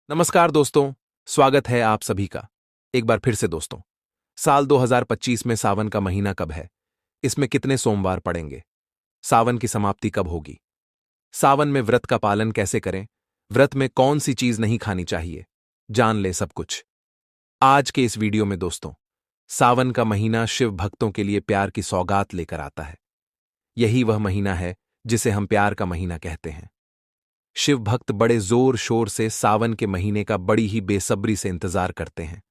नमस्कार दोस्तों। स्वागत है आप सभी का एक बार फिर से दोस्तों। साल 2025 में सावन का महीना कब है? इसमें कितने सोमवार पड़ेंगे? सावन की समाप्ति कब होगी? सावन में व्रत का पालन कैसे करें? व्रत में कौन सी चीज नहीं खानी चाहिए? जान ले सब कुछ आज के इस वीडियो में दोस्तों। सावन का महीना शिव भक्तों के लिए प्यार की सौगात लेकर आता है। यही वह महीना है जिसे हम प्यार का महीना कहते हैं। शिव भक्त बड़े जोर शोर से सावन के महीने का बड़ी ही बेसब्री से इंतजार करते हैं।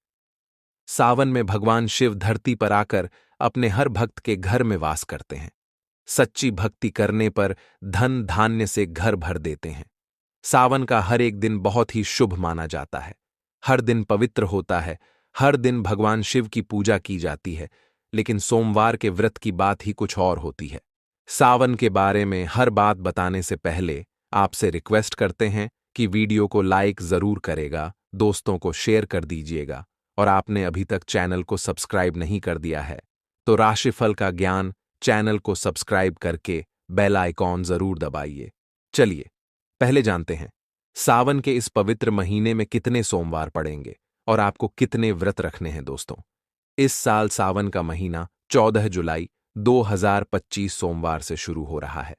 सावन में भगवान शिव धरती पर आकर अपने हर भक्त के घर में वास करते हैं। सच्ची भक्ति करने पर धन धान्य से घर भर देते हैं। सावन का हर एक दिन बहुत ही शुभ माना जाता है। हर दिन पवित्र होता है। हर दिन भगवान शिव की पूजा की जाती है। लेकिन सोमवार के व्रत की बात ही कुछ और होती है। सावन के बारे में हर बात बताने से पहले आपसे रिक्वेस्ट करते हैं कि वीडियो को लाइक जरूर करेगा, दोस्तों को शेयर कर दीजिएगा और आपने अभी तक चैनल को सब्सक्राइब नहीं कर दिया है तो राशिफल का ज्ञान चैनल को सब्सक्राइब करके बेल आइकॉन जरूर दबाइए। चलिए पहले जानते हैं सावन के इस पवित्र महीने में कितने सोमवार पड़ेंगे और आपको कितने व्रत रखने हैं दोस्तों। इस साल सावन का महीना 14 जुलाई 2025 सोमवार से शुरू हो रहा है।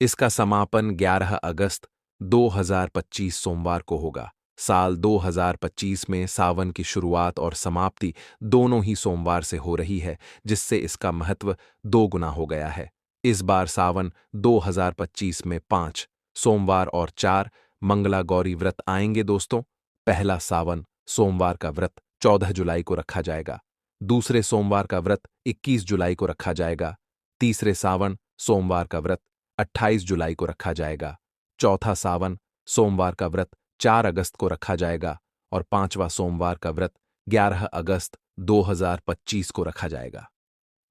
इसका समापन 11 अगस्त 2025 सोमवार को होगा। साल 2025 में सावन की शुरुआत और समाप्ति दोनों ही सोमवार से हो रही है, जिससे इसका महत्व 2 गुना हो गया है। इस बार सावन 2025 में 5 सोमवार और 4 मंगला गौरी व्रत आएंगे दोस्तों। पहला सावन सोमवार का व्रत 14 जुलाई को रखा जाएगा। दूसरे सोमवार का व्रत 21 जुलाई को रखा जाएगा। तीसरे सावन सोमवार का व्रत 28 जुलाई को रखा जाएगा। चौथा सावन सोमवार का व्रत 4 अगस्त को रखा जाएगा और 5वां सोमवार का व्रत 11 अगस्त 2025 को रखा जाएगा।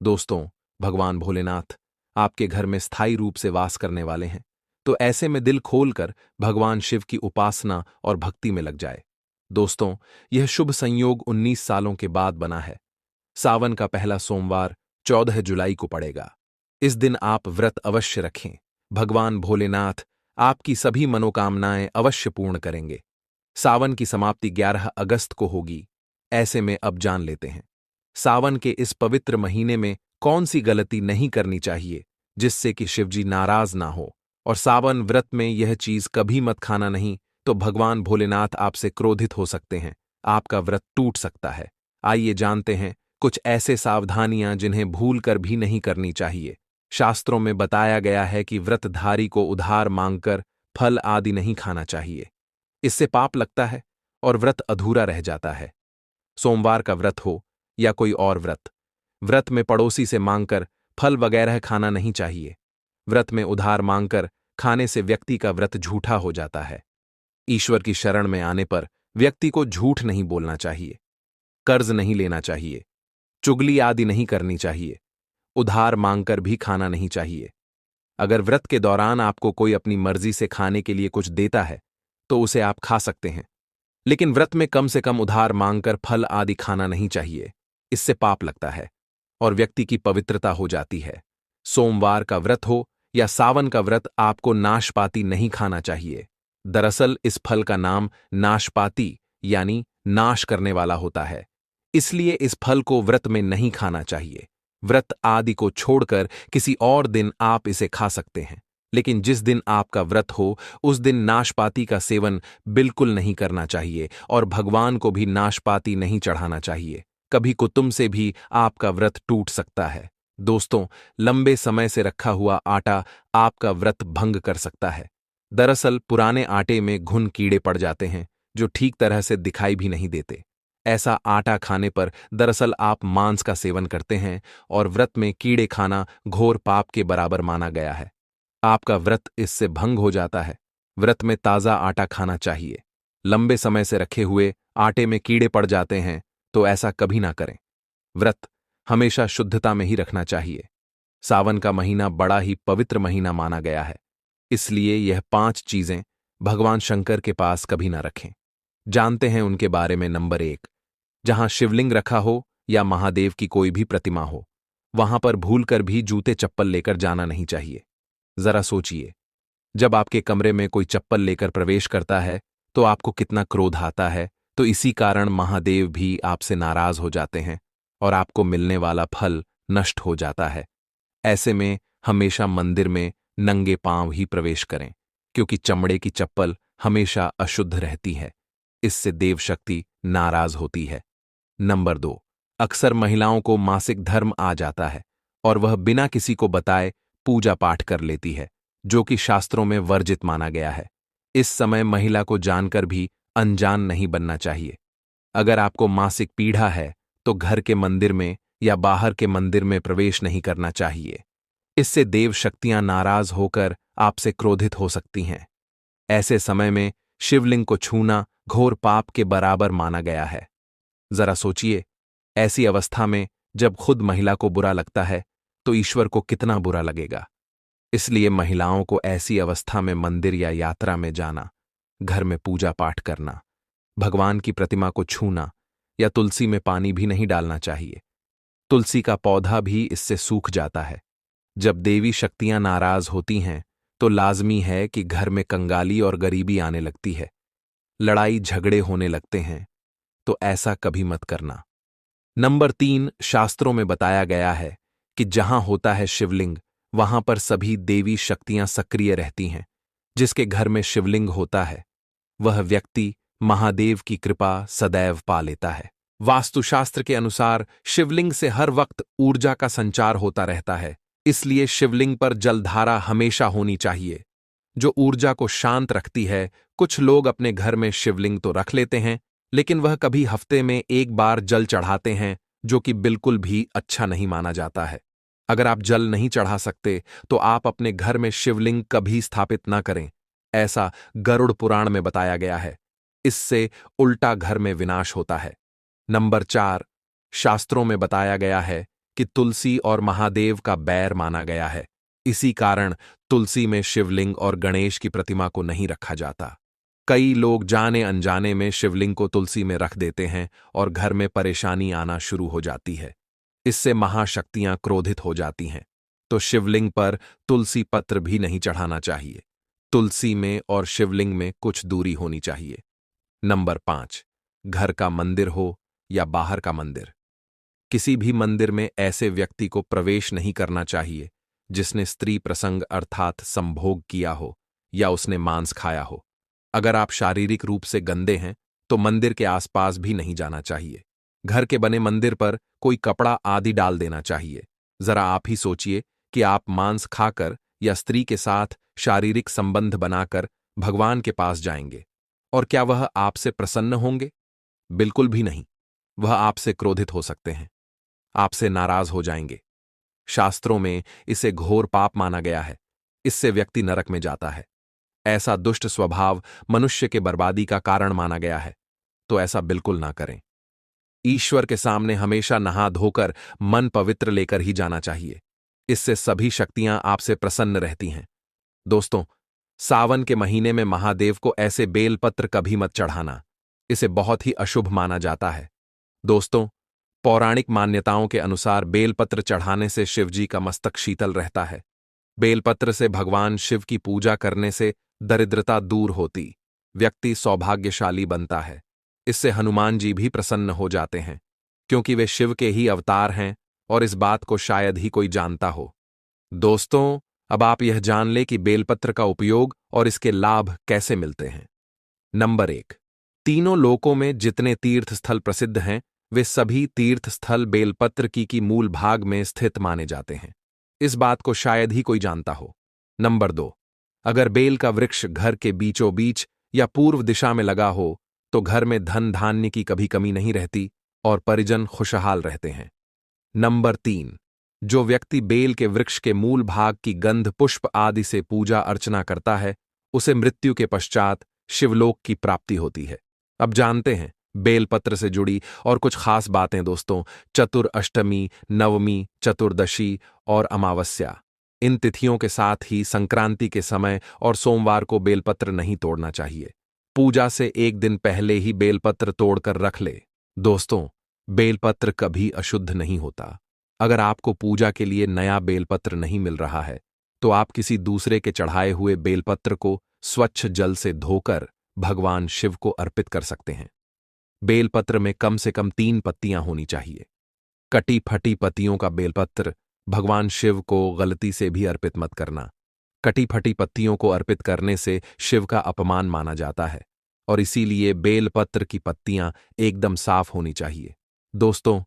दोस्तों, भगवान भोलेनाथ आपके घर में स्थायी रूप से वास करने वाले हैं, तो ऐसे में दिल खोलकर भगवान शिव की उपासना और भक्ति में लग जाए। दोस्तों, यह शुभ संयोग 19 सालों के बाद बना है। सावन का पहला सोमवार 14 जुलाई को पड़ेगा। इस दिन आप व्रत अवश्य रखें। भगवान भोलेनाथ आपकी सभी मनोकामनाएं अवश्य पूर्ण करेंगे। सावन की समाप्ति 11 अगस्त को होगी। ऐसे में अब जान लेते हैं सावन के इस पवित्र महीने में कौन सी गलती नहीं करनी चाहिए जिससे कि शिवजी नाराज ना हो। और सावन व्रत में यह चीज कभी मत खाना नहीं तो भगवान भोलेनाथ आपसे क्रोधित हो सकते हैं। आपका व्रत टूट सकता है। आइए जानते हैं कुछ ऐसे सावधानियां जिन्हें भूल कर भी नहीं करनी चाहिए। शास्त्रों में बताया गया है कि व्रतधारी को उधार मांगकर फल आदि नहीं खाना चाहिए। इससे पाप लगता है और व्रत अधूरा रह जाता है। सोमवार का व्रत हो या कोई और व्रत में पड़ोसी से मांगकर फल वगैरह खाना नहीं चाहिए। व्रत में उधार मांगकर खाने से व्यक्ति का व्रत झूठा हो जाता है। ईश्वर की शरण में आने पर व्यक्ति को झूठ नहीं बोलना चाहिए, कर्ज नहीं लेना चाहिए, चुगली आदि नहीं करनी चाहिए, उधार मांगकर भी खाना नहीं चाहिए। अगर व्रत के दौरान आपको कोई अपनी मर्जी से खाने के लिए कुछ देता है तो उसे आप खा सकते हैं, लेकिन व्रत में कम से कम उधार मांगकर फल आदि खाना नहीं चाहिए। इससे पाप लगता है और व्यक्ति की पवित्रता हो जाती है। सोमवार का व्रत हो या सावन का व्रत, आपको नाशपाती नहीं खाना चाहिए। दरअसल इस फल का नाम नाशपाती यानी नाश करने वाला होता है, इसलिए इस फल को व्रत में नहीं खाना चाहिए। व्रत आदि को छोड़कर किसी और दिन आप इसे खा सकते हैं, लेकिन जिस दिन आपका व्रत हो उस दिन नाशपाती का सेवन बिल्कुल नहीं करना चाहिए और भगवान को भी नाशपाती नहीं चढ़ाना चाहिए। कभी कुतुम से भी आपका व्रत टूट सकता है। दोस्तों, लंबे समय से रखा हुआ आटा आपका व्रत भंग कर सकता है। दरअसल पुराने आटे में घुन कीड़े पड़ जाते हैं जो ठीक तरह से दिखाई भी नहीं देते। ऐसा आटा खाने पर दरअसल आप मांस का सेवन करते हैं और व्रत में कीड़े खाना घोर पाप के बराबर माना गया है। आपका व्रत इससे भंग हो जाता है। व्रत में ताज़ा आटा खाना चाहिए। लंबे समय से रखे हुए आटे में कीड़े पड़ जाते हैं तो ऐसा कभी ना करें। व्रत हमेशा शुद्धता में ही रखना चाहिए। सावन का महीना बड़ा ही पवित्र महीना माना गया है, इसलिए यह 5 चीजें भगवान शंकर के पास कभी ना रखें। जानते हैं उनके बारे में। नंबर 1, जहां शिवलिंग रखा हो या महादेव की कोई भी प्रतिमा हो, वहां पर भूलकर भी जूते चप्पल लेकर जाना नहीं चाहिए। जरा सोचिए, जब आपके कमरे में कोई चप्पल लेकर प्रवेश करता है तो आपको कितना क्रोध आता है, तो इसी कारण महादेव भी आपसे नाराज हो जाते हैं और आपको मिलने वाला फल नष्ट हो जाता है। ऐसे में हमेशा मंदिर में नंगे पांव ही प्रवेश करें, क्योंकि चमड़े की चप्पल हमेशा अशुद्ध रहती है। इससे देव शक्ति नाराज होती है। नंबर 2, अक्सर महिलाओं को मासिक धर्म आ जाता है और वह बिना किसी को बताए पूजा पाठ कर लेती है, जो कि शास्त्रों में वर्जित माना गया है। इस समय महिला को जानकर भी अनजान नहीं बनना चाहिए। अगर आपको मासिक पीड़ा है तो घर के मंदिर में या बाहर के मंदिर में प्रवेश नहीं करना चाहिए। इससे देव शक्तियां नाराज होकर आपसे क्रोधित हो सकती हैं। ऐसे समय में शिवलिंग को छूना घोर पाप के बराबर माना गया है। जरा सोचिए, ऐसी अवस्था में जब खुद महिला को बुरा लगता है तो ईश्वर को कितना बुरा लगेगा। इसलिए महिलाओं को ऐसी अवस्था में मंदिर या यात्रा में जाना, घर में पूजा पाठ करना, भगवान की प्रतिमा को छूना या तुलसी में पानी भी नहीं डालना चाहिए। तुलसी का पौधा भी इससे सूख जाता है। जब देवी शक्तियां नाराज होती हैं तो लाजमी है कि घर में कंगाली और गरीबी आने लगती है, लड़ाई झगड़े होने लगते हैं, तो ऐसा कभी मत करना। नंबर 3, शास्त्रों में बताया गया है कि जहां होता है शिवलिंग वहां पर सभी देवी शक्तियां सक्रिय रहती हैं। जिसके घर में शिवलिंग होता है वह व्यक्ति महादेव की कृपा सदैव पा लेता है। वास्तुशास्त्र के अनुसार शिवलिंग से हर वक्त ऊर्जा का संचार होता रहता है, इसलिए शिवलिंग पर जलधारा हमेशा होनी चाहिए, जो ऊर्जा को शांत रखती है। कुछ लोग अपने घर में शिवलिंग तो रख लेते हैं, लेकिन वह कभी हफ्ते में एक बार जल चढ़ाते हैं, जो कि बिल्कुल भी अच्छा नहीं माना जाता है। अगर आप जल नहीं चढ़ा सकते तो आप अपने घर में शिवलिंग कभी स्थापित न करें। ऐसा गरुड़ पुराण में बताया गया है। इससे उल्टा घर में विनाश होता है। नंबर 4, शास्त्रों में बताया गया है कि तुलसी और महादेव का बैर माना गया है। इसी कारण तुलसी में शिवलिंग और गणेश की प्रतिमा को नहीं रखा जाता। कई लोग जाने अनजाने में शिवलिंग को तुलसी में रख देते हैं और घर में परेशानी आना शुरू हो जाती है। इससे महाशक्तियां क्रोधित हो जाती हैं। तो शिवलिंग पर तुलसी पत्र भी नहीं चढ़ाना चाहिए। तुलसी में और शिवलिंग में कुछ दूरी होनी चाहिए। नंबर 5, घर का मंदिर हो या बाहर का मंदिर, किसी भी मंदिर में ऐसे व्यक्ति को प्रवेश नहीं करना चाहिए जिसने स्त्री प्रसंग अर्थात संभोग किया हो या उसने मांस खाया हो। अगर आप शारीरिक रूप से गंदे हैं तो मंदिर के आसपास भी नहीं जाना चाहिए। घर के बने मंदिर पर कोई कपड़ा आदि डाल देना चाहिए। जरा आप ही सोचिए कि आप मांस खाकर या स्त्री के साथ शारीरिक संबंध बनाकर भगवान के पास जाएंगे, और क्या वह आपसे प्रसन्न होंगे? बिल्कुल भी नहीं। वह आपसे क्रोधित हो सकते हैं, आपसे नाराज हो जाएंगे। शास्त्रों में इसे घोर पाप माना गया है। इससे व्यक्ति नरक में जाता है। ऐसा दुष्ट स्वभाव मनुष्य के बर्बादी का कारण माना गया है, तो ऐसा बिल्कुल ना करें। ईश्वर के सामने हमेशा नहा धोकर मन पवित्र लेकर ही जाना चाहिए। इससे सभी शक्तियां आपसे प्रसन्न रहती हैं। दोस्तों, सावन के महीने में महादेव को ऐसे बेलपत्र कभी मत चढ़ाना। इसे बहुत ही अशुभ माना जाता है। दोस्तों, पौराणिक मान्यताओं के अनुसार बेलपत्र चढ़ाने से शिवजी का मस्तक शीतल रहता है। बेलपत्र से भगवान शिव की पूजा करने से दरिद्रता दूर होती, व्यक्ति सौभाग्यशाली बनता है। इससे हनुमान जी भी प्रसन्न हो जाते हैं, क्योंकि वे शिव के ही अवतार हैं और इस बात को शायद ही कोई जानता हो। दोस्तों, अब आप यह जान ले कि बेलपत्र का उपयोग और इसके लाभ कैसे मिलते हैं। नंबर 1, तीनों लोकों में जितने तीर्थ स्थल प्रसिद्ध हैं वे सभी तीर्थ स्थल बेलपत्र की मूल भाग में स्थित माने जाते हैं। इस बात को शायद ही कोई जानता हो। नंबर 2, अगर बेल का वृक्ष घर के बीचों बीच या पूर्व दिशा में लगा हो तो घर में धन धान्य की कभी कमी नहीं रहती और परिजन खुशहाल रहते हैं। नंबर 3, जो व्यक्ति बेल के वृक्ष के मूल भाग की गंध पुष्प आदि से पूजा अर्चना करता है उसे मृत्यु के पश्चात शिवलोक की प्राप्ति होती है। अब जानते हैं बेलपत्र से जुड़ी और कुछ खास बातें। दोस्तों, चतुर अष्टमी, नवमी, चतुर्दशी और अमावस्या, इन तिथियों के साथ ही संक्रांति के समय और सोमवार को बेलपत्र नहीं तोड़ना चाहिए। पूजा से एक दिन पहले ही बेलपत्र तोड़कर रख ले। दोस्तों, बेलपत्र कभी अशुद्ध नहीं होता। अगर आपको पूजा के लिए नया बेलपत्र नहीं मिल रहा है तो आप किसी दूसरे के चढ़ाए हुए बेलपत्र को स्वच्छ जल से धोकर भगवान शिव को अर्पित कर सकते हैं। बेलपत्र में कम से कम 3 पत्तियां होनी चाहिए। कटी फटी पत्तियों का बेलपत्र भगवान शिव को गलती से भी अर्पित मत करना। कटी फटी पत्तियों को अर्पित करने से शिव का अपमान माना जाता है और इसीलिए बेलपत्र की पत्तियां एकदम साफ होनी चाहिए। दोस्तों,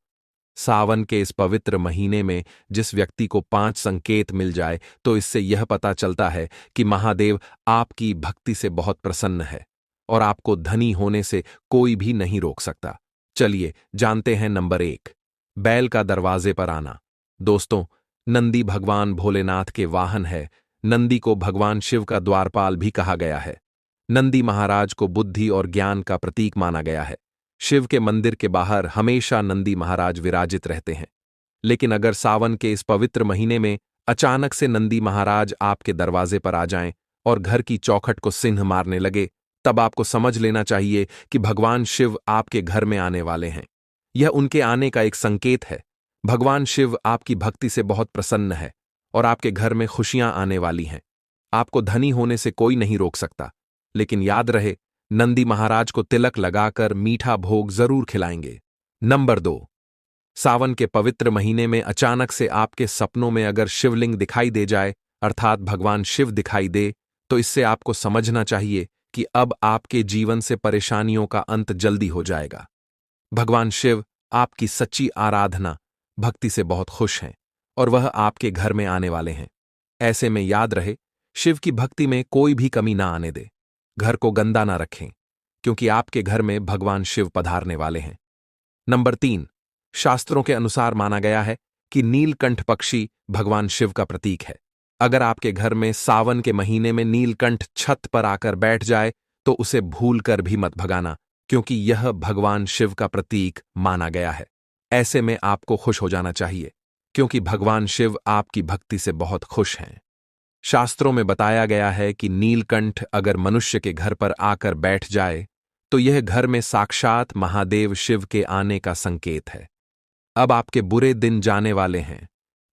सावन के इस पवित्र महीने में जिस व्यक्ति को 5 संकेत मिल जाए तो इससे यह पता चलता है कि महादेव आपकी भक्ति से बहुत प्रसन्न है और आपको धनी होने से कोई भी नहीं रोक सकता। चलिए जानते हैं नंबर 1, बैल का दरवाजे पर आना। दोस्तों, नंदी भगवान भोलेनाथ के वाहन है। नंदी को भगवान शिव का द्वारपाल भी कहा गया है। नंदी महाराज को बुद्धि और ज्ञान का प्रतीक माना गया है। शिव के मंदिर के बाहर हमेशा नंदी महाराज विराजित रहते हैं। लेकिन अगर सावन के इस पवित्र महीने में अचानक से नंदी महाराज आपके दरवाजे पर आ जाएं और घर की चौखट को सिंह मारने लगे, तब आपको समझ लेना चाहिए कि भगवान शिव आपके घर में आने वाले हैं। यह उनके आने का एक संकेत है। भगवान शिव आपकी भक्ति से बहुत प्रसन्न है और आपके घर में खुशियां आने वाली हैं। आपको धनी होने से कोई नहीं रोक सकता, लेकिन याद रहे, नंदी महाराज को तिलक लगाकर मीठा भोग जरूर खिलाएंगे। नंबर 2, सावन के पवित्र महीने में अचानक से आपके सपनों में अगर शिवलिंग दिखाई दे जाए, अर्थात भगवान शिव दिखाई दे, तो इससे आपको समझना चाहिए कि अब आपके जीवन से परेशानियों का अंत जल्दी हो जाएगा। भगवान शिव आपकी सच्ची आराधना भक्ति से बहुत खुश हैं और वह आपके घर में आने वाले हैं। ऐसे में याद रहे, शिव की भक्ति में कोई भी कमी ना आने दे। घर को गंदा ना रखें, क्योंकि आपके घर में भगवान शिव पधारने वाले हैं। नंबर 3, शास्त्रों के अनुसार माना गया है कि नीलकंठ पक्षी भगवान शिव का प्रतीक है। अगर आपके घर में सावन के महीने में नीलकंठ छत पर आकर बैठ जाए तो उसे भूलकर भी मत भगाना, क्योंकि यह भगवान शिव का प्रतीक माना गया है। ऐसे में आपको खुश हो जाना चाहिए, क्योंकि भगवान शिव आपकी भक्ति से बहुत खुश हैं। शास्त्रों में बताया गया है कि नीलकंठ अगर मनुष्य के घर पर आकर बैठ जाए तो यह घर में साक्षात महादेव शिव के आने का संकेत है। अब आपके बुरे दिन जाने वाले हैं।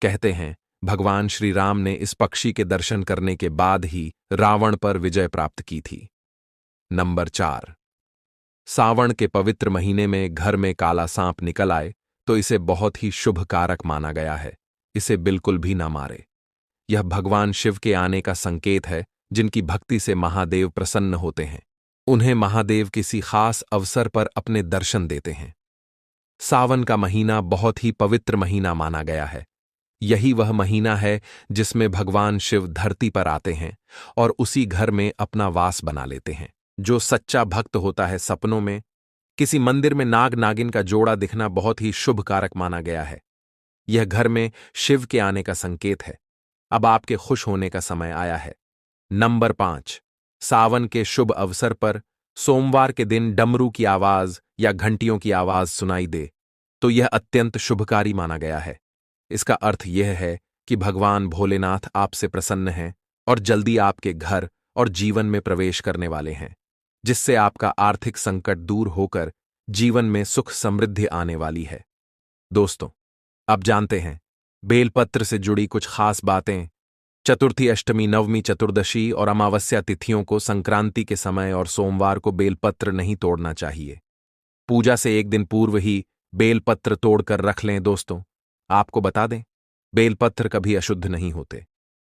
कहते हैं भगवान श्री राम ने इस पक्षी के दर्शन करने के बाद ही रावण पर विजय प्राप्त की थी। नंबर 4, सावन के पवित्र महीने में घर में काला सांप निकल आए तो इसे बहुत ही शुभ कारक माना गया है। इसे बिल्कुल भी ना मारे। यह भगवान शिव के आने का संकेत है, जिनकी भक्ति से महादेव प्रसन्न होते हैं। उन्हें महादेव किसी खास अवसर पर अपने दर्शन देते हैं। सावन का महीना बहुत ही पवित्र महीना माना गया है। यही वह महीना है जिसमें भगवान शिव धरती पर आते हैं और उसी घर में अपना वास बना लेते हैं। जो सच्चा भक्त होता है, सपनों में किसी मंदिर में नाग नागिन का जोड़ा दिखना बहुत ही शुभ कारक माना गया है। यह घर में शिव के आने का संकेत है। अब आपके खुश होने का समय आया है। नंबर 5, सावन के शुभ अवसर पर सोमवार के दिन डमरू की आवाज या घंटियों की आवाज सुनाई दे तो यह अत्यंत शुभकारी माना गया है। इसका अर्थ यह है कि भगवान भोलेनाथ आपसे प्रसन्न हैं और जल्दी आपके घर और जीवन में प्रवेश करने वाले हैं, जिससे आपका आर्थिक संकट दूर होकर जीवन में सुख समृद्धि आने वाली है। दोस्तों, अब जानते हैं बेलपत्र से जुड़ी कुछ खास बातें। चतुर्थी, अष्टमी, नवमी, चतुर्दशी और अमावस्या तिथियों को संक्रांति के समय और सोमवार को बेलपत्र नहीं तोड़ना चाहिए। पूजा से एक दिन पूर्व ही बेलपत्र तोड़कर रख लें। दोस्तों, आपको बता दें, बेलपत्र कभी अशुद्ध नहीं होते।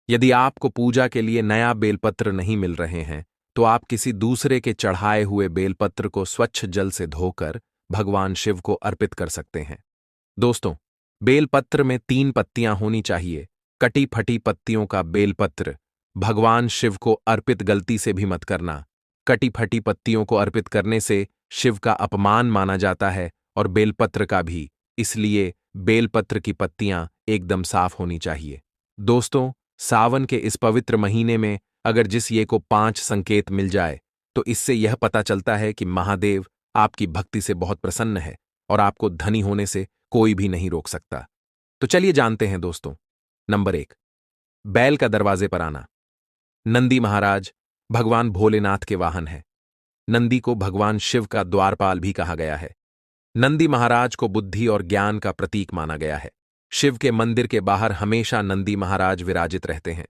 यदि आपको पूजा के लिए नया बेलपत्र नहीं मिल रहे हैं तो आप किसी दूसरे के चढ़ाए हुए बेलपत्र को स्वच्छ जल से धोकर भगवान शिव को अर्पित कर सकते हैं। दोस्तों, बेलपत्र में 3 पत्तियां होनी चाहिए। कटी फटी पत्तियों का बेलपत्र भगवान शिव को अर्पित गलती से भी मत करना। कटी फटी पत्तियों को अर्पित करने से शिव का अपमान माना जाता है और बेलपत्र का भी, इसलिए बेलपत्र की पत्तियां एकदम साफ होनी चाहिए। दोस्तों, सावन के इस पवित्र महीने में अगर जिस ये को 5 संकेत मिल जाए तो इससे यह पता चलता है कि महादेव आपकी भक्ति से बहुत प्रसन्न है और आपको धनी होने से कोई भी नहीं रोक सकता। तो चलिए जानते हैं दोस्तों। नंबर 1, बैल का दरवाजे पर आना। नंदी महाराज भगवान भोलेनाथ के वाहन है। नंदी को भगवान शिव का द्वारपाल भी कहा गया है। नंदी महाराज को बुद्धि और ज्ञान का प्रतीक माना गया है। शिव के मंदिर के बाहर हमेशा नंदी महाराज विराजित रहते हैं।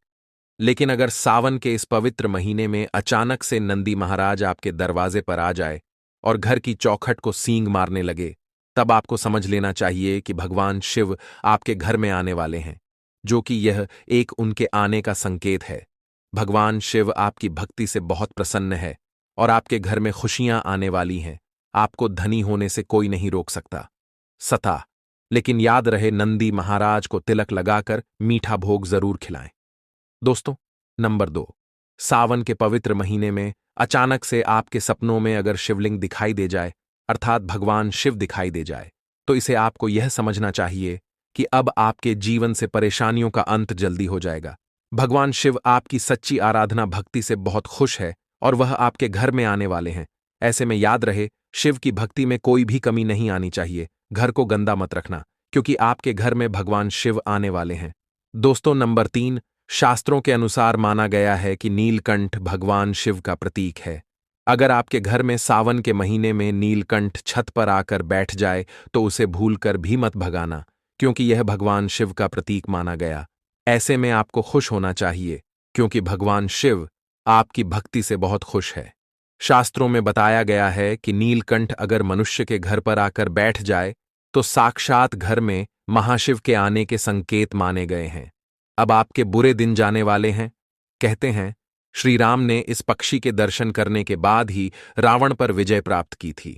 लेकिन अगर सावन के इस पवित्र महीने में अचानक से नंदी महाराज आपके दरवाजे पर आ जाए और घर की चौखट को सींग मारने लगे, तब आपको समझ लेना चाहिए कि भगवान शिव आपके घर में आने वाले हैं, जो कि यह एक उनके आने का संकेत है। भगवान शिव आपकी भक्ति से बहुत प्रसन्न है और आपके घर में खुशियां आने वाली हैं। आपको धनी होने से कोई नहीं रोक सकता। सता, लेकिन याद रहे, नंदी महाराज को तिलक लगाकर मीठा भोग जरूर खिलाएं। दोस्तों, नंबर 2, सावन के पवित्र महीने में अचानक से आपके सपनों में अगर शिवलिंग दिखाई दे जाए, अर्थात भगवान शिव दिखाई दे जाए, तो इसे आपको यह समझना चाहिए कि अब आपके जीवन से परेशानियों का अंत जल्दी हो जाएगा। भगवान शिव आपकी सच्ची आराधना भक्ति से बहुत खुश है और वह आपके घर में आने वाले हैं। ऐसे में याद रहे, शिव की भक्ति में कोई भी कमी नहीं आनी चाहिए। घर को गंदा मत रखना, क्योंकि आपके घर में भगवान शिव आने वाले हैं। दोस्तों, नंबर 3, शास्त्रों के अनुसार माना गया है कि नीलकंठ भगवान शिव का प्रतीक है। अगर आपके घर में सावन के महीने में नीलकंठ छत पर आकर बैठ जाए तो उसे भूलकर भी मत भगाना, क्योंकि यह भगवान शिव का प्रतीक माना गया। ऐसे में आपको खुश होना चाहिए, क्योंकि भगवान शिव आपकी भक्ति से बहुत खुश है। शास्त्रों में बताया गया है कि नीलकंठ अगर मनुष्य के घर पर आकर बैठ जाए तो साक्षात घर में महाशिव के आने के संकेत माने गए हैं। अब आपके बुरे दिन जाने वाले हैं। कहते हैं, श्री राम ने इस पक्षी के दर्शन करने के बाद ही रावण पर विजय प्राप्त की थी।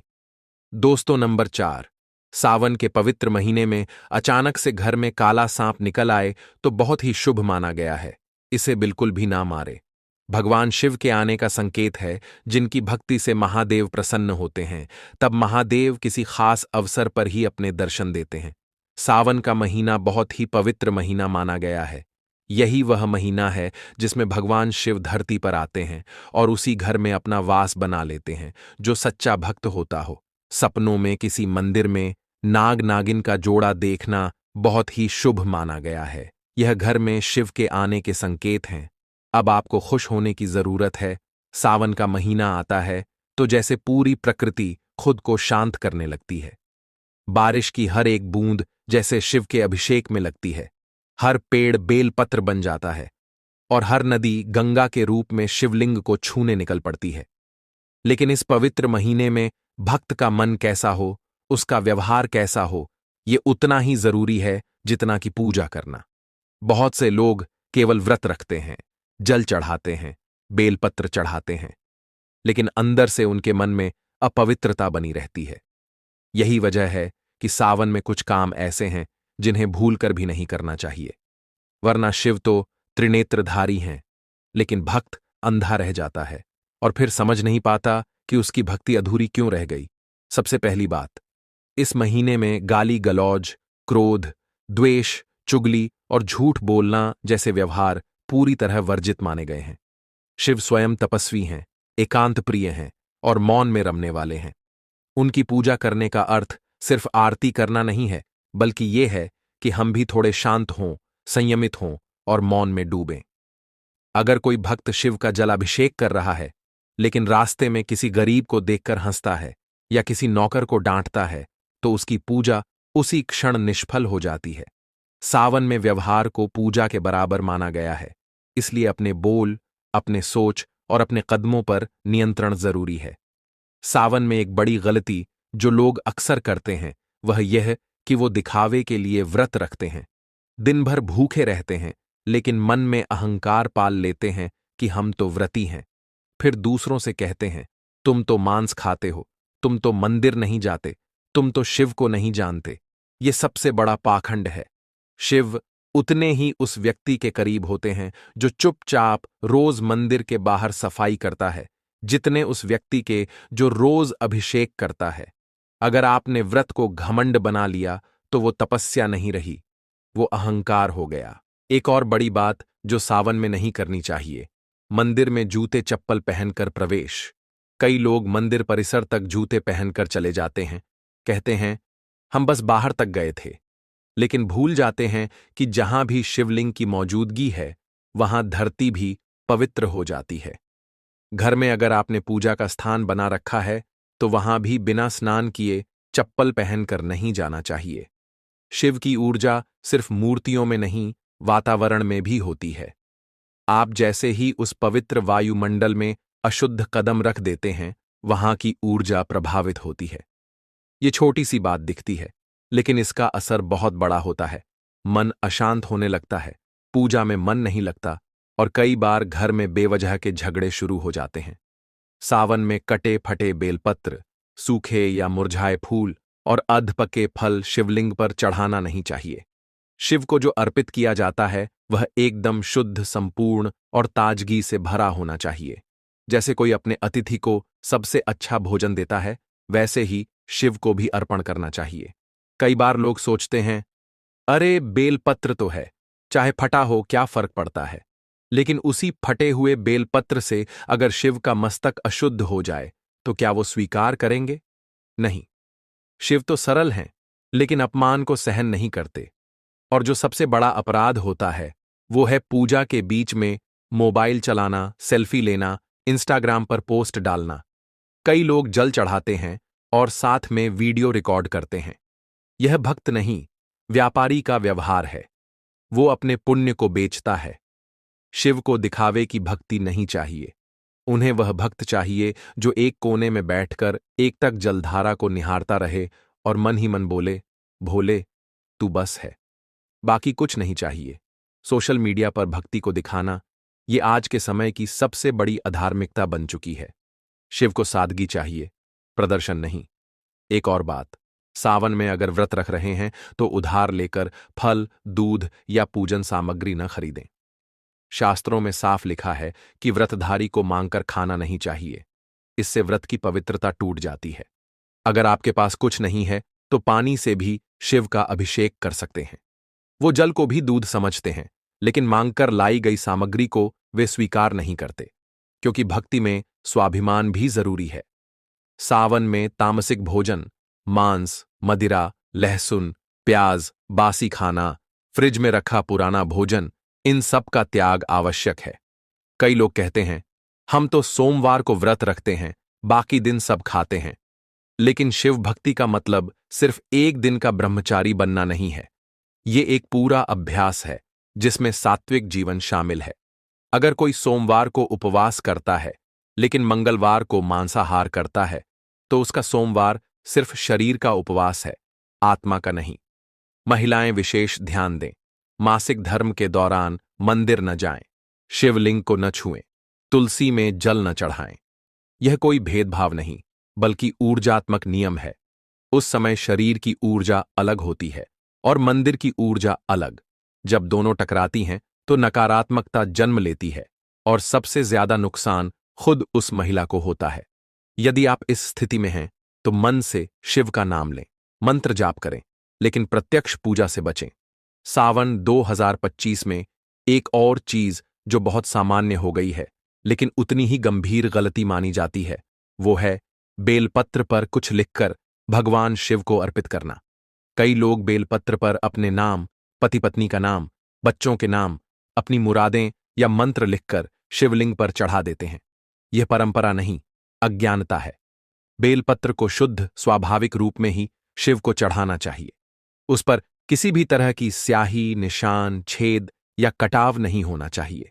दोस्तों, नंबर 4, सावन के पवित्र महीने में अचानक से घर में काला सांप निकल आए तो बहुत ही शुभ माना गया है। इसे बिल्कुल भी ना मारे। भगवान शिव के आने का संकेत है। जिनकी भक्ति से महादेव प्रसन्न होते हैं, तब महादेव किसी खास अवसर पर ही अपने दर्शन देते हैं। सावन का महीना बहुत ही पवित्र महीना माना गया है। यही वह महीना है जिसमें भगवान शिव धरती पर आते हैं और उसी घर में अपना वास बना लेते हैं। जो सच्चा भक्त होता हो, सपनों में किसी मंदिर में नाग नागिन का जोड़ा देखना बहुत ही शुभ माना गया है। यह घर में शिव के आने के संकेत हैं। अब आपको खुश होने की जरूरत है। सावन का महीना आता है तो जैसे पूरी प्रकृति खुद को शांत करने लगती है। बारिश की हर एक बूंद जैसे शिव के अभिषेक में लगती है। हर पेड़ बेलपत्र बन जाता है और हर नदी गंगा के रूप में शिवलिंग को छूने निकल पड़ती है। लेकिन इस पवित्र महीने में भक्त का मन कैसा हो, उसका व्यवहार कैसा हो, ये उतना ही जरूरी है जितना कि पूजा करना। बहुत से लोग केवल व्रत रखते हैं, जल चढ़ाते हैं, बेलपत्र चढ़ाते हैं, लेकिन अंदर से उनके मन में अपवित्रता बनी रहती है। यही वजह है कि सावन में कुछ काम ऐसे हैं जिन्हें भूलकर भी नहीं करना चाहिए, वरना शिव तो त्रिनेत्रधारी हैं, लेकिन भक्त अंधा रह जाता है और फिर समझ नहीं पाता कि उसकी भक्ति अधूरी क्यों रह गई। सबसे पहली बात, इस महीने में गाली गलौज, क्रोध, द्वेष, चुगली और झूठ बोलना जैसे व्यवहार पूरी तरह वर्जित माने गए हैं। शिव स्वयं तपस्वी हैं, एकांत प्रिय हैं और मौन में रमने वाले हैं। उनकी पूजा करने का अर्थ सिर्फ आरती करना नहीं है, बल्कि यह है कि हम भी थोड़े शांत हों, संयमित हों और मौन में डूबें। अगर कोई भक्त शिव का जलाभिषेक कर रहा है, लेकिन रास्ते में किसी गरीब को देखकर हंसता है या किसी नौकर को डांटता है, तो उसकी पूजा उसी क्षण निष्फल हो जाती है। सावन में व्यवहार को पूजा के बराबर माना गया है, इसलिए अपने बोल, अपने सोच और अपने कदमों पर नियंत्रण जरूरी है। सावन में एक बड़ी गलती जो लोग अक्सर करते हैं वह यह कि वो दिखावे के लिए व्रत रखते हैं, दिन भर भूखे रहते हैं, लेकिन मन में अहंकार पाल लेते हैं कि हम तो व्रती हैं। फिर दूसरों से कहते हैं, तुम तो मांस खाते हो, तुम तो मंदिर नहीं जाते, तुम तो शिव को नहीं जानते। ये सबसे बड़ा पाखंड है। शिव उतने ही उस व्यक्ति के करीब होते हैं जो चुपचाप रोज मंदिर के बाहर सफाई करता है, जितने उस व्यक्ति के जो रोज अभिषेक करता है। अगर आपने व्रत को घमंड बना लिया तो वो तपस्या नहीं रही, वो अहंकार हो गया। एक और बड़ी बात जो सावन में नहीं करनी चाहिए, मंदिर में जूते चप्पल पहनकर प्रवेश। कई लोग मंदिर परिसर तक जूते पहनकर चले जाते हैं, कहते हैं हम बस बाहर तक गए थे, लेकिन भूल जाते हैं कि जहां भी शिवलिंग की मौजूदगी है वहां धरती भी पवित्र हो जाती है। घर में अगर आपने पूजा का स्थान बना रखा है तो वहां भी बिना स्नान किए चप्पल पहनकर नहीं जाना चाहिए। शिव की ऊर्जा सिर्फ मूर्तियों में नहीं, वातावरण में भी होती है। आप जैसे ही उस पवित्र वायुमंडल में अशुद्ध कदम रख देते हैं, वहां की ऊर्जा प्रभावित होती है। ये छोटी सी बात दिखती है, लेकिन इसका असर बहुत बड़ा होता है। मन अशांत होने लगता है, पूजा में मन नहीं लगता, और कई बार घर में बेवजह के झगड़े शुरू हो जाते हैं। सावन में कटे फटे बेलपत्र, सूखे या मुरझाए फूल और अधपके फल शिवलिंग पर चढ़ाना नहीं चाहिए। शिव को जो अर्पित किया जाता है वह एकदम शुद्ध, संपूर्ण और ताजगी से भरा होना चाहिए। जैसे कोई अपने अतिथि को सबसे अच्छा भोजन देता है, वैसे ही शिव को भी अर्पण करना चाहिए। कई बार लोग सोचते हैं, अरे बेलपत्र तो है, चाहे फटा हो क्या फर्क पड़ता है। लेकिन उसी फटे हुए बेलपत्र से अगर शिव का मस्तक अशुद्ध हो जाए तो क्या वो स्वीकार करेंगे? नहीं। शिव तो सरल हैं, लेकिन अपमान को सहन नहीं करते। और जो सबसे बड़ा अपराध होता है वो है पूजा के बीच में मोबाइल चलाना, सेल्फी लेना, इंस्टाग्राम पर पोस्ट डालना। कई लोग जल चढ़ाते हैं और साथ में वीडियो रिकॉर्ड करते हैं। यह भक्त नहीं, व्यापारी का व्यवहार है। वो अपने पुण्य को बेचता है। शिव को दिखावे की भक्ति नहीं चाहिए। उन्हें वह भक्त चाहिए जो एक कोने में बैठकर एकटक जलधारा को निहारता रहे और मन ही मन बोले, भोले तू बस है। बाकी कुछ नहीं चाहिए। सोशल मीडिया पर भक्ति को दिखाना ये आज के समय की सबसे बड़ी अधार्मिकता बन चुकी है। शिव को सादगी चाहिए, प्रदर्शन नहीं। एक और बात, सावन में अगर व्रत रख रहे हैं तो उधार लेकर फल, दूध या पूजन सामग्री न खरीदें। शास्त्रों में साफ लिखा है कि व्रतधारी को मांगकर खाना नहीं चाहिए। इससे व्रत की पवित्रता टूट जाती है। अगर आपके पास कुछ नहीं है तो पानी से भी शिव का अभिषेक कर सकते हैं। वो जल को भी दूध समझते हैं, लेकिन मांगकर लाई गई सामग्री को वे स्वीकार नहीं करते, क्योंकि भक्ति में स्वाभिमान भी जरूरी है। सावन में तामसिक भोजन, मांस, मदिरा, लहसुन, प्याज, बासी खाना, फ्रिज में रखा पुराना भोजन, इन सब का त्याग आवश्यक है। कई लोग कहते हैं, हम तो सोमवार को व्रत रखते हैं, बाकी दिन सब खाते हैं। लेकिन शिव भक्ति का मतलब सिर्फ एक दिन का ब्रह्मचारी बनना नहीं है। ये एक पूरा अभ्यास है जिसमें सात्विक जीवन शामिल है। अगर कोई सोमवार को उपवास करता है लेकिन मंगलवार को मांसाहार करता है तो उसका सोमवार सिर्फ शरीर का उपवास है, आत्मा का नहीं। महिलाएं विशेष ध्यान दें। मासिक धर्म के दौरान मंदिर न जाएं, शिवलिंग को न छुएं, तुलसी में जल न चढ़ाएं। यह कोई भेदभाव नहीं, बल्कि ऊर्जात्मक नियम है। उस समय शरीर की ऊर्जा अलग होती है और मंदिर की ऊर्जा अलग। जब दोनों टकराती हैं तो नकारात्मकता जन्म लेती है और सबसे ज्यादा नुकसान खुद उस महिला को होता है। यदि आप इस स्थिति में हैं तो मन से शिव का नाम लें, मंत्र जाप करें, लेकिन प्रत्यक्ष पूजा से बचें। सावन 2025 में एक और चीज जो बहुत सामान्य हो गई है लेकिन उतनी ही गंभीर गलती मानी जाती है, वो है बेलपत्र पर कुछ लिखकर भगवान शिव को अर्पित करना। कई लोग बेलपत्र पर अपने नाम, पति पत्नी का नाम, बच्चों के नाम, अपनी मुरादें या मंत्र लिखकर शिवलिंग पर चढ़ा देते हैं। यह परंपरा नहीं, अज्ञानता है। बेलपत्र को शुद्ध, स्वाभाविक रूप में ही शिव को चढ़ाना चाहिए। उस पर किसी भी तरह की स्याही, निशान, छेद या कटाव नहीं होना चाहिए।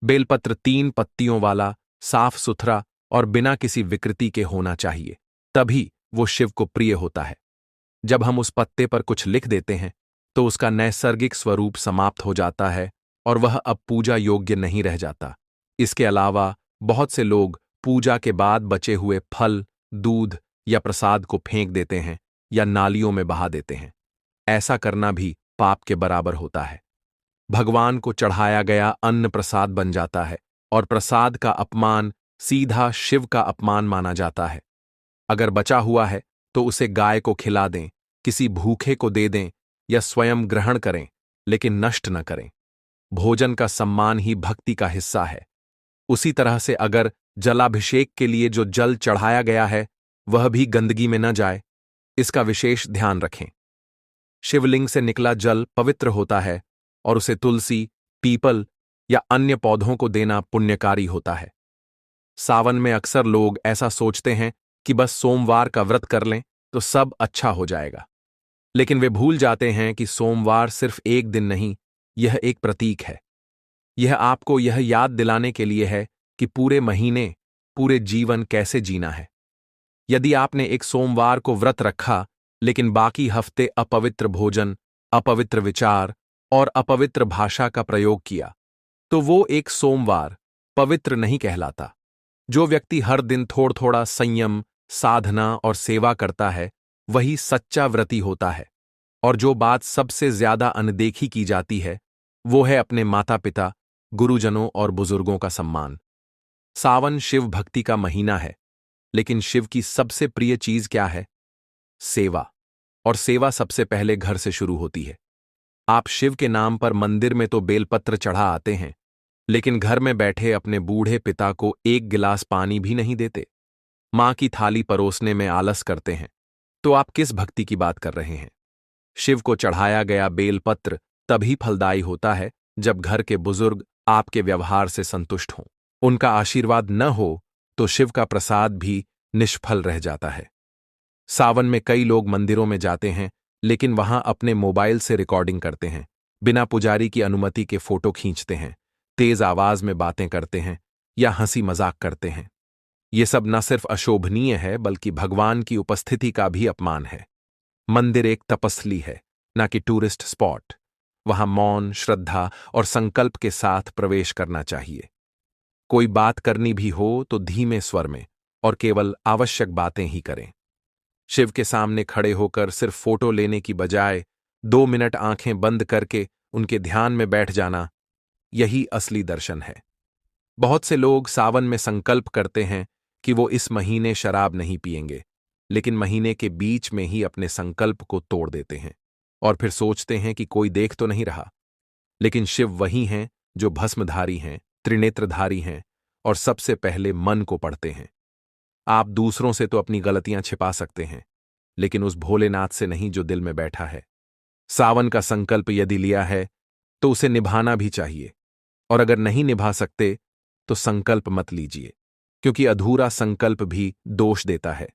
बेलपत्र 3 पत्तियों वाला, साफ सुथरा और बिना किसी विकृति के होना चाहिए, तभी वो शिव को प्रिय होता है। जब हम उस पत्ते पर कुछ लिख देते हैं तो उसका नैसर्गिक स्वरूप समाप्त हो जाता है और वह अब पूजा योग्य नहीं रह जाता। इसके अलावा बहुत से लोग पूजा के बाद बचे हुए फल, दूध या प्रसाद को फेंक देते हैं या नालियों में बहा देते हैं। ऐसा करना भी पाप के बराबर होता है। भगवान को चढ़ाया गया अन्न प्रसाद बन जाता है और प्रसाद का अपमान सीधा शिव का अपमान माना जाता है। अगर बचा हुआ है तो उसे गाय को खिला दें, किसी भूखे को दे दें या स्वयं ग्रहण करें, लेकिन नष्ट न करें। भोजन का सम्मान ही भक्ति का हिस्सा है। उसी तरह से अगर जलाभिषेक के लिए जो जल चढ़ाया गया है वह भी गंदगी में न जाए, इसका विशेष ध्यान रखें। शिवलिंग से निकला जल पवित्र होता है और उसे तुलसी, पीपल या अन्य पौधों को देना पुण्यकारी होता है। सावन में अक्सर लोग ऐसा सोचते हैं कि बस सोमवार का व्रत कर लें तो सब अच्छा हो जाएगा। लेकिन वे भूल जाते हैं कि सोमवार सिर्फ एक दिन नहीं, यह एक प्रतीक है। यह आपको यह याद दिलाने के लिए है कि पूरे महीने, पूरे जीवन कैसे जीना है। यदि आपने एक सोमवार को व्रत रखा लेकिन बाकी हफ्ते अपवित्र भोजन, अपवित्र विचार और अपवित्र भाषा का प्रयोग किया, तो वो एक सोमवार पवित्र नहीं कहलाता। जो व्यक्ति हर दिन थोड़ा थोड़ा संयम, साधना और सेवा करता है, वही सच्चा व्रती होता है। और जो बात सबसे ज्यादा अनदेखी की जाती है, वो है अपने माता पिता, गुरुजनों और बुजुर्गों का सम्मान। सावन शिव भक्ति का महीना है, लेकिन शिव की सबसे प्रिय चीज क्या है? सेवा। और सेवा सबसे पहले घर से शुरू होती है। आप शिव के नाम पर मंदिर में तो बेलपत्र चढ़ा आते हैं, लेकिन घर में बैठे अपने बूढ़े पिता को एक गिलास पानी भी नहीं देते, मां की थाली परोसने में आलस करते हैं। तो आप किस भक्ति की बात कर रहे हैं? शिव को चढ़ाया गया बेलपत्र तभी फलदायी होता है जब घर के बुजुर्ग आपके व्यवहार से संतुष्ट हों। उनका आशीर्वाद न हो तो शिव का प्रसाद भी निष्फल रह जाता है। सावन में कई लोग मंदिरों में जाते हैं, लेकिन वहां अपने मोबाइल से रिकॉर्डिंग करते हैं, बिना पुजारी की अनुमति के फोटो खींचते हैं, तेज आवाज में बातें करते हैं या हंसी मजाक करते हैं। ये सब न सिर्फ अशोभनीय है, बल्कि भगवान की उपस्थिति का भी अपमान है। मंदिर एक तपस्ली है, न कि टूरिस्ट स्पॉट। वहां मौन, श्रद्धा और संकल्प के साथ प्रवेश करना चाहिए। कोई बात करनी भी हो तो धीमे स्वर में और केवल आवश्यक बातें ही करें। शिव के सामने खड़े होकर सिर्फ फोटो लेने की बजाय 2 मिनट आंखें बंद करके उनके ध्यान में बैठ जाना, यही असली दर्शन है। बहुत से लोग सावन में संकल्प करते हैं कि वो इस महीने शराब नहीं पिएंगे, लेकिन महीने के बीच में ही अपने संकल्प को तोड़ देते हैं और फिर सोचते हैं कि कोई देख तो नहीं रहा। लेकिन शिव वही हैं जो भस्मधारी हैं, त्रिनेत्रधारी हैं और सबसे पहले मन को पढ़ते हैं। आप दूसरों से तो अपनी गलतियां छिपा सकते हैं, लेकिन उस भोलेनाथ से नहीं जो दिल में बैठा है। सावन का संकल्प यदि लिया है तो उसे निभाना भी चाहिए, और अगर नहीं निभा सकते तो संकल्प मत लीजिए, क्योंकि अधूरा संकल्प भी दोष देता है।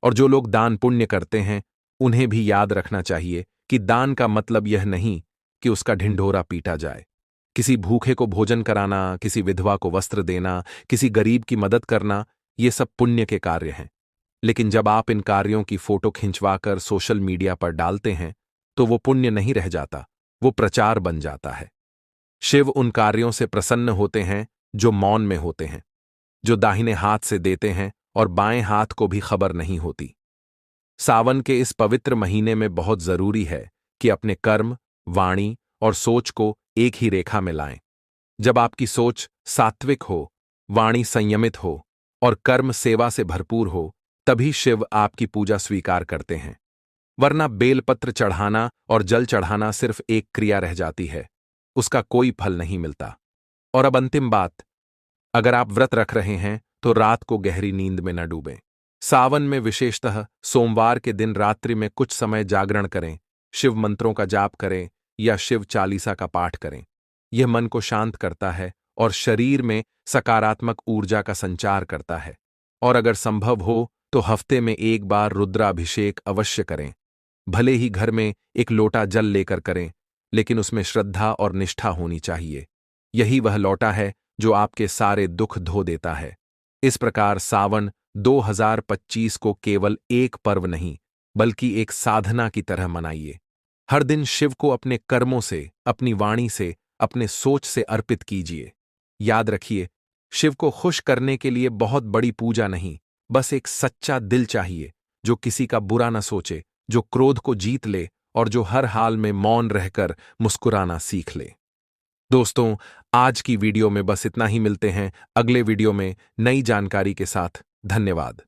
और जो लोग दान पुण्य करते हैं, उन्हें भी याद रखना चाहिए कि दान का मतलब यह नहीं कि उसका ढिंढोरा पीटा जाए। किसी भूखे को भोजन कराना, किसी विधवा को वस्त्र देना, किसी गरीब की मदद करना, ये सब पुण्य के कार्य हैं। लेकिन जब आप इन कार्यों की फोटो खिंचवाकर सोशल मीडिया पर डालते हैं, तो वो पुण्य नहीं रह जाता, वो प्रचार बन जाता है। शिव उन कार्यों से प्रसन्न होते हैं जो मौन में होते हैं, जो दाहिने हाथ से देते हैं और बाएं हाथ को भी खबर नहीं होती। सावन के इस पवित्र महीने में बहुत जरूरी है कि अपने कर्म, वाणी और सोच को एक ही रेखा में लाएं। जब आपकी सोच सात्विक हो, वाणी संयमित हो और कर्म सेवा से भरपूर हो, तभी शिव आपकी पूजा स्वीकार करते हैं। वरना बेलपत्र चढ़ाना और जल चढ़ाना सिर्फ एक क्रिया रह जाती है, उसका कोई फल नहीं मिलता। और अब अंतिम बात, अगर आप व्रत रख रहे हैं तो रात को गहरी नींद में न डूबें। सावन में विशेषतः सोमवार के दिन रात्रि में कुछ समय जागरण करें, शिव मंत्रों का जाप करें या शिव चालीसा का पाठ करें। यह मन को शांत करता है और शरीर में सकारात्मक ऊर्जा का संचार करता है। और अगर संभव हो तो हफ्ते में एक बार रुद्राभिषेक अवश्य करें। भले ही घर में एक लोटा जल लेकर करें, लेकिन उसमें श्रद्धा और निष्ठा होनी चाहिए। यही वह लोटा है जो आपके सारे दुख धो देता है। इस प्रकार सावन 2025 को केवल एक पर्व नहीं, बल्कि एक साधना की तरह मनाइए। हर दिन शिव को अपने कर्मों से, अपनी वाणी से, अपने सोच से अर्पित कीजिए। याद रखिए, शिव को खुश करने के लिए बहुत बड़ी पूजा नहीं, बस एक सच्चा दिल चाहिए जो किसी का बुरा न सोचे, जो क्रोध को जीत ले और जो हर हाल में मौन रहकर मुस्कुराना सीख ले। दोस्तों, आज की वीडियो में बस इतना ही। मिलते हैं अगले वीडियो में नई जानकारी के साथ। धन्यवाद।